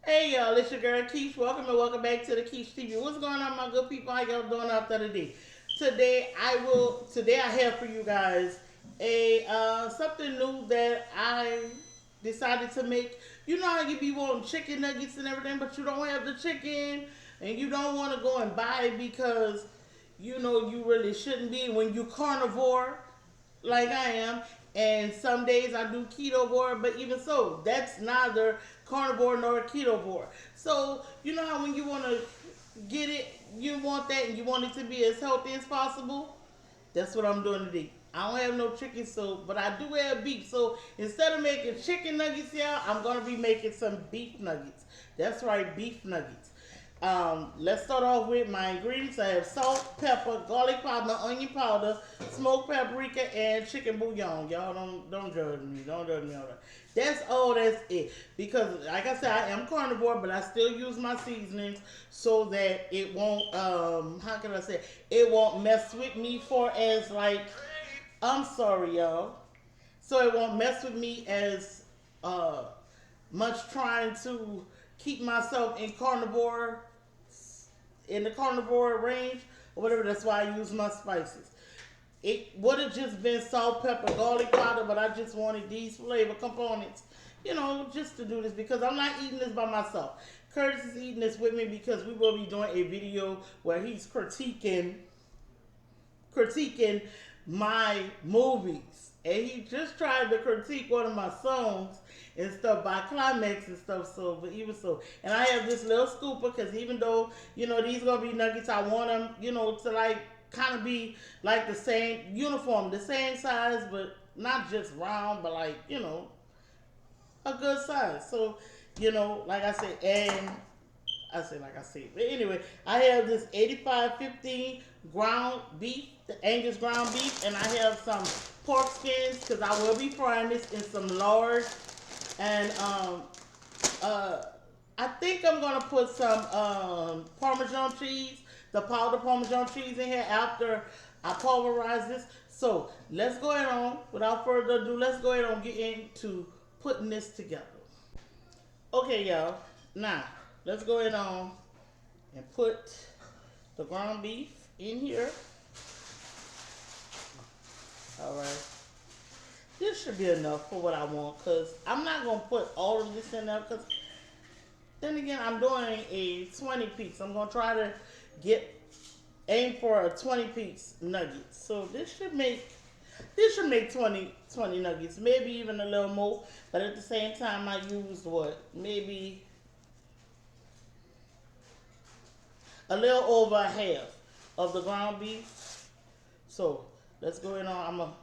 Hey y'all, it's your girl Keish. Welcome and welcome back to the Keish TV. What's going on, my good people? How y'all doing out there today? Today I have for you guys a something new that I decided to make. You know how you be wanting chicken nuggets and everything, but you don't have the chicken and you don't want to go and buy it because you know you really shouldn't be when you carnivore like I am. And some days I do ketovore, but even so, that's neither carnivore nor ketovore. So you know how when you want to get it, you want that, and you want it to be as healthy as possible. That's what I'm doing today. I don't have no chicken, so but I do have beef. So instead of making chicken nuggets, yeah, I'm gonna be making some beef nuggets. That's right, beef nuggets. Let's start off with my ingredients. I have salt, pepper, garlic powder, onion powder, smoked paprika, and chicken bouillon. Y'all don't judge me. Don't judge me on that. That's all. That's it. Because like I said, I am carnivore, but I still use my seasonings so that it won't. How can I say? It won't mess with me for as like. I'm sorry, y'all. So it won't mess with me as uh much trying to keep myself in the carnivore range or whatever. That's why I use my spices. It would have just been salt, pepper, garlic powder, but I just wanted these flavor components, just to do this because I'm not eating this by myself. Curtis is eating this with me because we will be doing a video where he's critiquing my movies. And he just tried to critique one of my songs and stuff by climax and stuff. So, but even so, and I have this little scooper because even though these gonna be nuggets, I want them to like kind of be like the same uniform, the same size, but not just round, but like a good size. So, like I said, and I say like I said. But anyway, I have this 85-15 ground beef, the Angus ground beef, and I have some pork skins because I will be frying this in some lard. And uh, I think I'm gonna put some Parmesan cheese, the powdered Parmesan cheese in here after I pulverize this. So let's go ahead on. Without further ado, let's go ahead and get into putting this together. Okay, y'all. Now let's go ahead on and put the ground beef in here. All right. This should be enough for what I want because I'm not going to put all of this in there because then again, I'm doing a 20 piece. I'm going to try to aim for a 20 piece nugget. So this should make 20 nuggets, maybe even a little more. But at the same time, I used what? Maybe a little over half of the ground beef. So let's go ahead on. I'm going to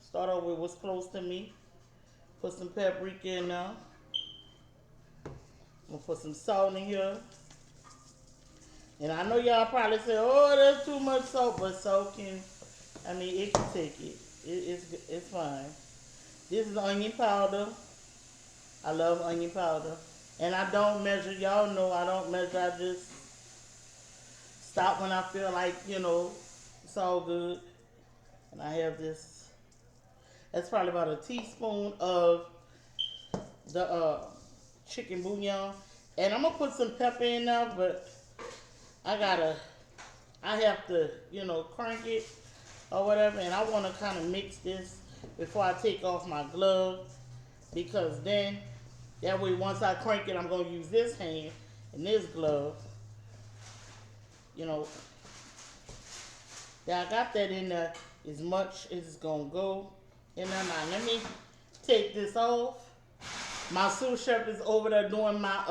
start off with what's close to me. Put some paprika in there. I'm going to put some salt in here. And I know y'all probably say, oh, that's too much salt. But salt it can take it. It's fine. This is onion powder. I love onion powder. And I don't measure. Y'all know I don't measure. I just stop when I feel like, it's all good. And I have this. That's probably about a teaspoon of the chicken bouillon. And I'm going to put some pepper in there, but I have to, crank it or whatever. And I want to kind of mix this before I take off my glove because then, that way once I crank it, I'm going to use this hand and this glove. Yeah, I got that in there as much as it's gonna go in there. Now let me take this off. My sous chef is over there doing my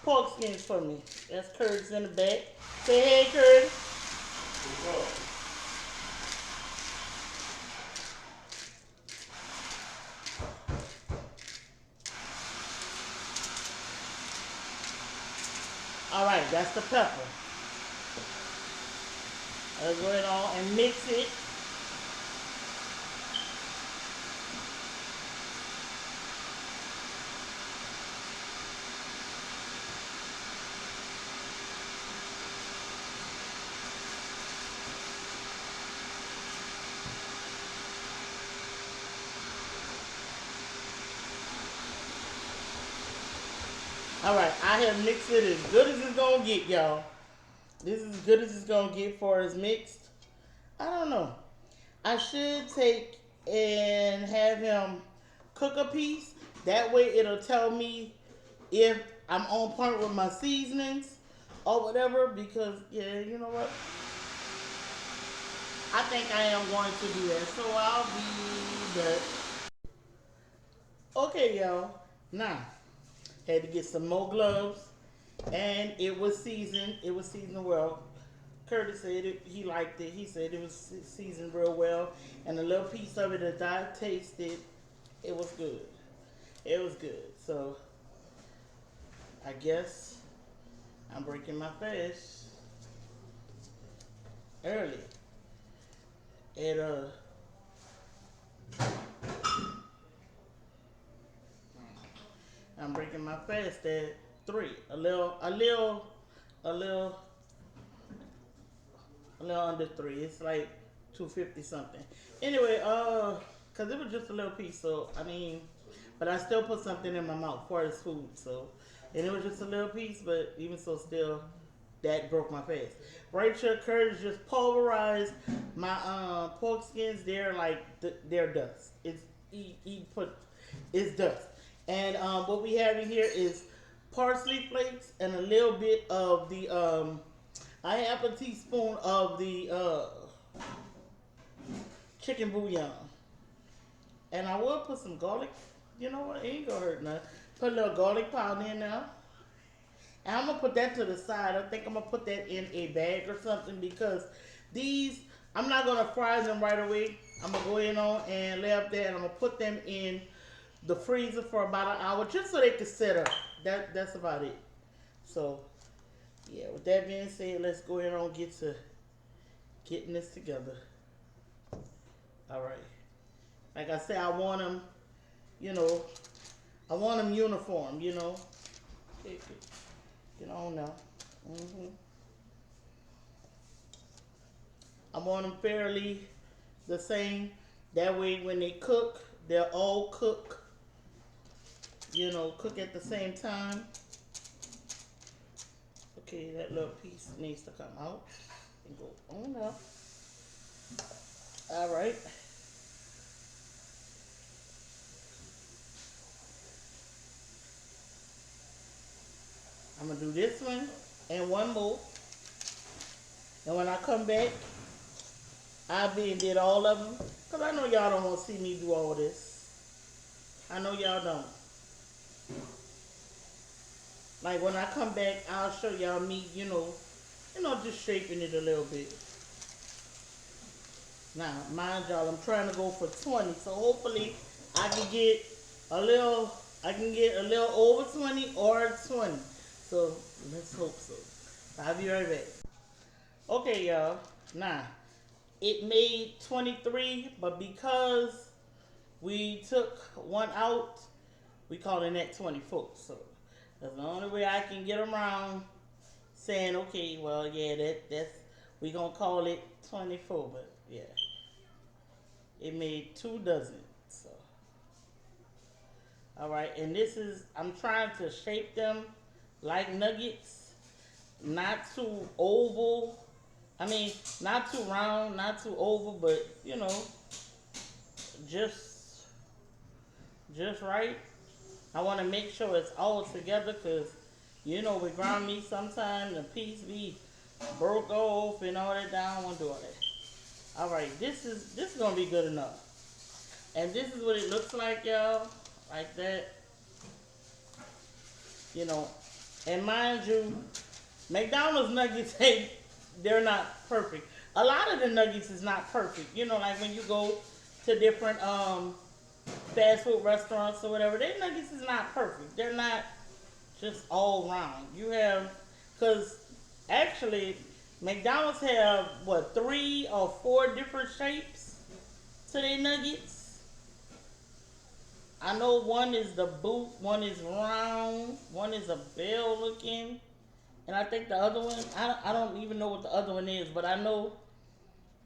pork skins for me. That's Curtis in the back. Say hey, Curtis. All right, that's the pepper. Let's go ahead on and mix it. All right, I have mixed it as good as it's gonna get, y'all. This is as good as it's gonna get for as mixed. I don't know. I should take and have him cook a piece. That way it'll tell me if I'm on point with my seasonings or whatever. Because yeah, you know what? I think I am going to do that. So I'll be back. Okay, y'all. Now, had to get some more gloves, and it was seasoned. It was seasoned well. Curtis said he liked it. He said it was seasoned real well, and a little piece of it that I tasted, it was good. It was good. So I guess I'm breaking my fast early. At I'm breaking my fast at 3. A little, a little under 3. It's like 250 something. Anyway, cause it was just a little piece, so I mean, but I still put something in my mouth for his food, so and it was just a little piece, but even so, still, that broke my fast. Rachel Curtis just pulverized my pork skins. They're like they're dust. He put it's dust, and what we have in here is parsley flakes and a little bit of the I have a teaspoon of the chicken bouillon. And I will put some garlic. You know what? It ain't gonna hurt nothing. Put a little garlic powder in there. And I'm gonna put that to the side. I think I'm gonna put that in a bag or something because these I'm not gonna fry them right away. I'm gonna go in on and lay up there and I'm gonna put them in the freezer for about an hour just so they can set up. That's about it. So yeah, with that being said, let's go ahead and get to getting this together. All right. Like I said, I want them, you know, I want them uniform, you know. Get on now. hmm I want them fairly the same. That way, when they cook, they'll all cook, you know, cook at the same time. Okay, that little piece needs to come out and go on up. All right. I'm gonna do this one and one more. And when I come back, I'll be and did all of them. Cause I know y'all don't want to see me do all this. I know y'all don't. Like when I come back, I'll show y'all me, just shaping it a little bit. Now, mind y'all, I'm trying to go for 20, so hopefully I can get a little, over 20 or 20. So let's hope so. I'll be right back. Okay, y'all. Now, it made 23, but because we took one out, we calling that 24. So that's the only way I can get around saying, okay, well, yeah, that's we gonna call it 24, but yeah, it made 2 dozen. So, all right, and this is I'm trying to shape them like nuggets, not too oval. I mean, not too round, not too oval, but just just right. I want to make sure it's all together because with ground meat sometimes the piece be broke off and all that. I don't want to do all that. All right, this is gonna be good enough. And this is what it looks like, y'all. Like that, you know. And mind you, McDonald's nuggets, they're not perfect. A lot of the nuggets is not perfect. Like when you go to different fast food restaurants or whatever, their nuggets is not perfect. They're not just all round. You have, because actually, McDonald's have what 3 or 4 different shapes to their nuggets. I know one is the boot, one is round, one is a bell looking, and I think the other one, I don't even know what the other one is, but I know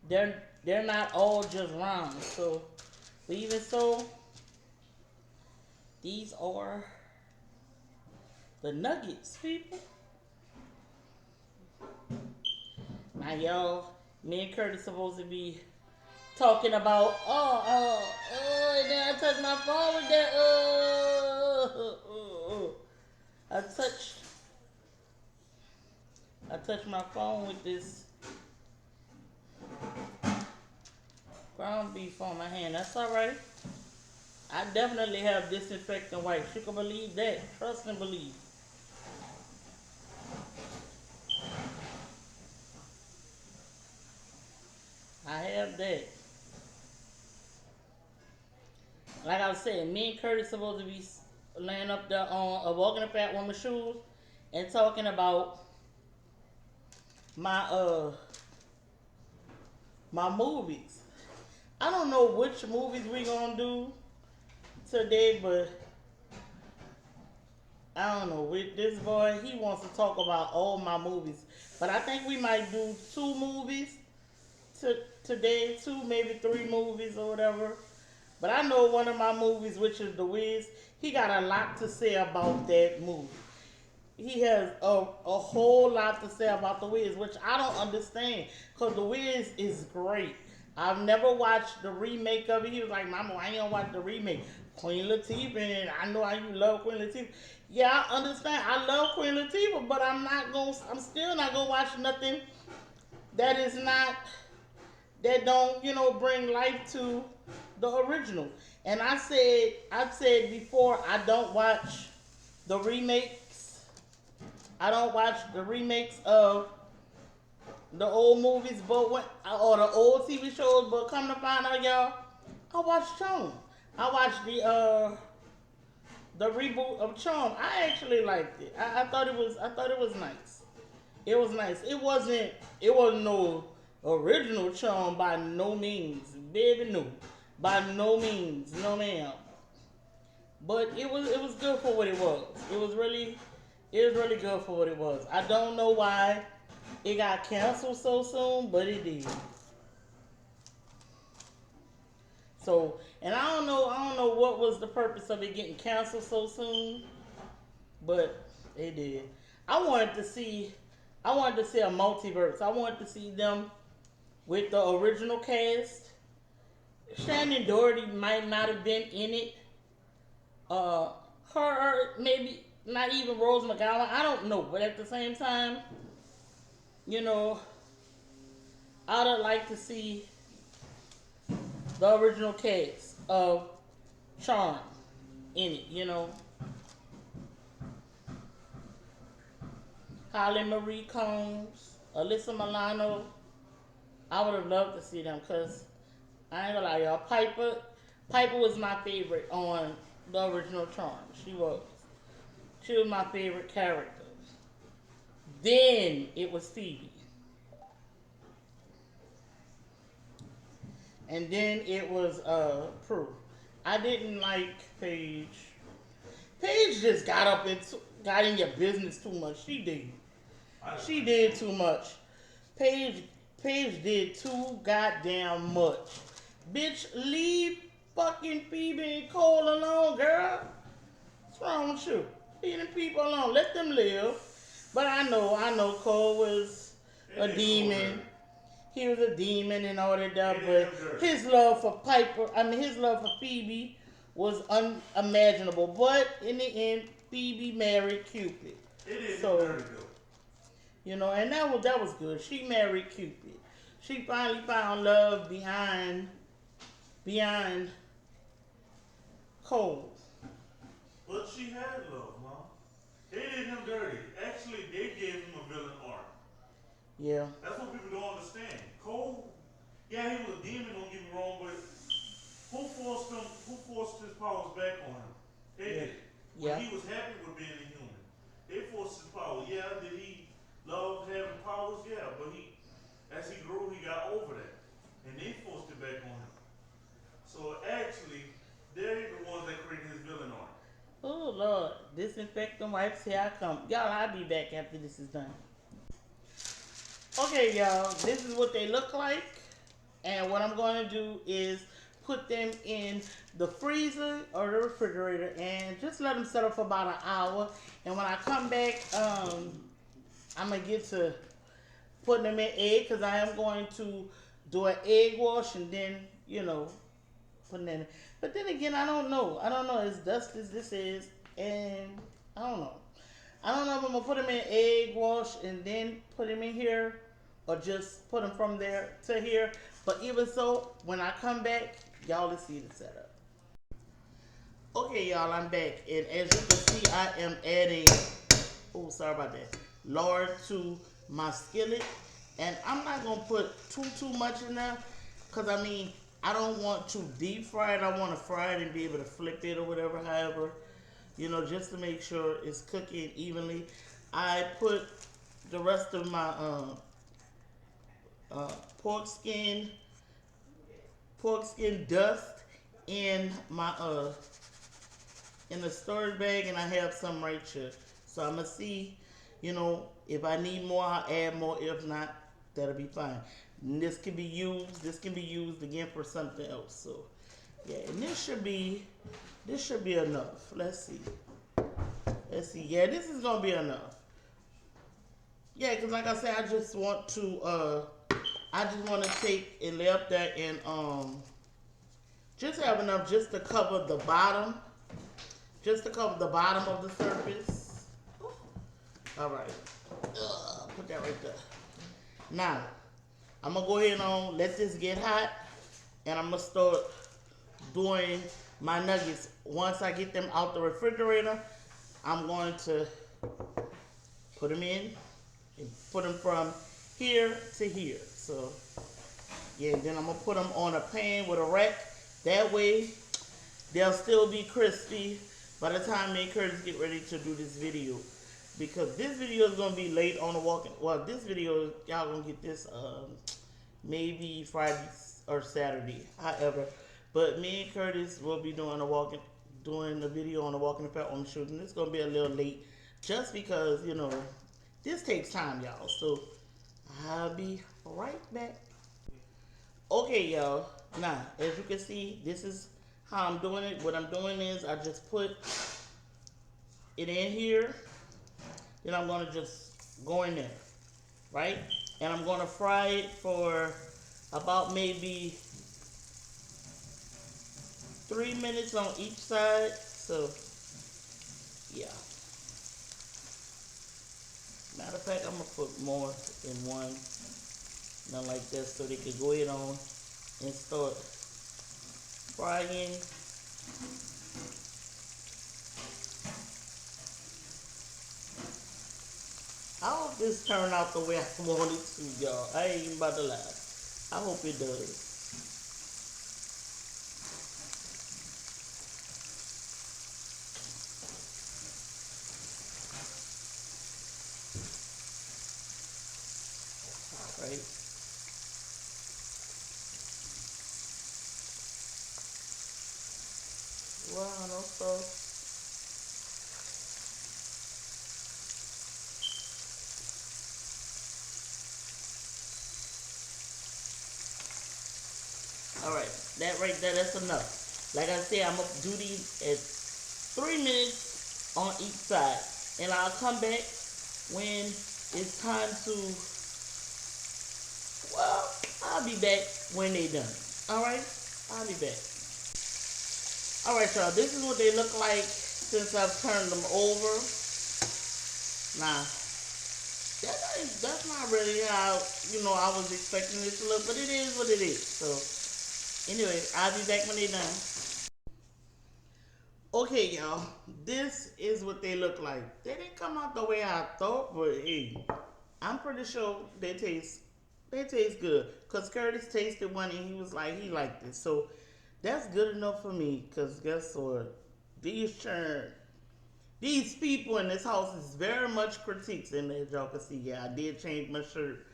they're not all just round. So, but even so, these are The nuggets, people. Now, y'all, me and Curtis supposed to be talking about, and then I touched my phone with that, I touched, I touched my phone with this ground beef on my hand. That's all right. I definitely have disinfectant wipes. You can believe that. Trust and believe. I have that. Like I was saying, me and Curtis supposed to be laying up there on walking up at woman's shoes and talking about my my movies. I don't know which movies we gonna do today, but I don't know. With this boy, he wants to talk about all my movies. But I think we might do two movies today, two, maybe three movies or whatever. But I know one of my movies, which is The Wiz, he got a lot to say about that movie. He has a whole lot to say about The Wiz, which I don't understand, because The Wiz is great. I've never watched the remake of it. He was like, Mama, why you don't watch the remake? Queen Latifah, and I know how you love Queen Latifah. Yeah, I understand. I love Queen Latifah, but I'm still not gonna watch nothing that is not, that don't, bring life to the original. And I've said before, I don't watch the remakes. I don't watch the remakes of the old movies, but or the old TV shows. But come to find out, y'all, I watched Charm. I watched the reboot of Charm. I actually liked it. I thought it was nice. It was nice. It wasn't no original Charm by no means, baby. No, by no means, no ma'am. But it was good for what it was. It was really good for what it was. I don't know why it got canceled so soon, but it did. So, and I don't know what was the purpose of it getting canceled so soon, but it did. I wanted to see, I wanted to see a multiverse. I wanted to see them with the original cast. Shannon Doherty might not have been in it. Uh, maybe not even Rose McGowan. I don't know, but at the same time, you know, I'd have liked to see the original cast of Charm in it. Holly Marie Combs, Alyssa Milano. I would have loved to see them because I ain't gonna lie, y'all. Piper was my favorite on the original Charm. She was. She was my favorite character. Then it was Phoebe. And then it was Prue. I didn't like Paige. Paige just got in your business too much. She did. She did too much. Paige Paige did too goddamn much. Bitch, leave fucking Phoebe and Cole alone, girl. What's wrong with you? Leave them people alone. Let them live. But I know Cole was a demon. He was a demon and all that stuff, but his love for his love for Phoebe was unimaginable. But in the end, Phoebe married Cupid. So, and that was good. She married Cupid. She finally found love behind Cole. But she had love, Mom. They did him dirty. Actually, they gave him a villain arc. Yeah. That's what people don't understand. Cole, yeah, he was a demon, don't get me wrong, but who forced his powers back on him? They did. When he was happy with being a human. They forced his power. Yeah, did he love having powers? Yeah, but as he grew, he got over that. And they forced it back on him. So actually, they're the ones that created his villain arc. Oh Lord, disinfectant wipes, here I come. Y'all, I'll be back after this is done. Okay, y'all, this is what they look like. And what I'm going to do is put them in the freezer or the refrigerator and just let them settle for about an hour. And when I come back, I'm gonna get to putting them in egg because I am going to do an egg wash and then putting in. But then again, I don't know. I don't know as dusty as this is, and I don't know. I don't know if I'm gonna put them in egg wash and then put them in here, or just put them from there to here. But even so, when I come back, y'all will see the setup. Okay, y'all, I'm back, and as you can see, I am adding. Oh, sorry about that. Lard to my skillet, and I'm not gonna put too much in there, cause I mean I don't want to deep fry it. I want to fry it and be able to flip it or whatever. However, just to make sure it's cooking evenly. I put the rest of my uh, pork skin dust in my in the storage bag, and I have some right here. So I'm gonna see, if I need more, I'll add more. If not, that'll be fine. And this can be used. This can be used again for something else. So yeah, and this should be enough. Let's see. Yeah, this is gonna be enough. Yeah, because like I said, I just want to take and lay up there and just have enough just to cover the bottom. Just to cover the bottom of the surface. All right. Put that right there. Now, I'm going to go ahead and let this get hot. And I'm going to start doing my nuggets. Once I get them out the refrigerator, I'm going to put them in and put them from here to here. So, yeah, then I'm going to put them on a pan with a rack. That way, they'll still be crispy by the time me and Curtis get ready to do this video. Because this video is going to be late on the walking. Well, this video, y'all going to get this maybe Friday or Saturday. However, but me and Curtis will be doing the video on the walking apart on the shoes. And it's going to be a little late just because, this takes time, y'all. So, I'll be right back. Okay, y'all. Now, as you can see, this is how I'm doing it. What I'm doing is I just put it in here. Then I'm going to just go in there, right? And I'm going to fry it for about maybe 3 minutes on each side. So, yeah. Matter of fact, I'm going to put more in one. Not like that, so they can go ahead on and start frying. I hope this turned out the way I wanted to, y'all. I ain't even about to lie. I hope it does. All right. Wow, no sauce. Alright, that right there, that's enough. Like I said, I'm going to do these at 3 minutes on each side. And I'll come back when it's time to, well, I'll be back when they're done. Alright, I'll be back. Alright, y'all, this is what they look like since I've turned them over. Now, that's not really how, I was expecting it to look, but it is what it is. So, anyway, I'll be back when they're done. Okay, y'all, this is what they look like. They didn't come out the way I thought, but hey, I'm pretty sure they taste good. Because Curtis tasted one and he was like, he liked it. So, that's good enough for me. Because guess what? These people in this house is very much critiques. And as y'all can see, yeah, I did change my shirt.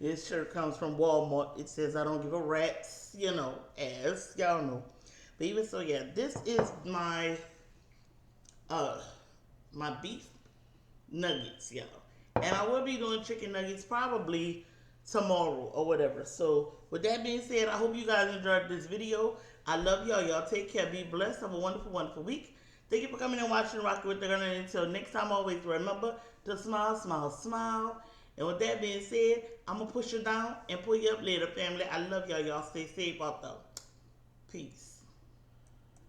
This shirt comes from Walmart. It says I don't give a rat's, as y'all know. But even so, yeah, this is my my beef nuggets, y'all. And I will be doing chicken nuggets probably tomorrow or whatever. So with that being said, I hope you guys enjoyed this video. I love y'all. Y'all take care. Be blessed. Have a wonderful, wonderful week. Thank you for coming and watching Rocky with the Gunner. Until next time, always remember to smile, smile, smile. And with that being said, I'm going to push you down and pull you up later, family. I love y'all. Y'all stay safe out there. Peace.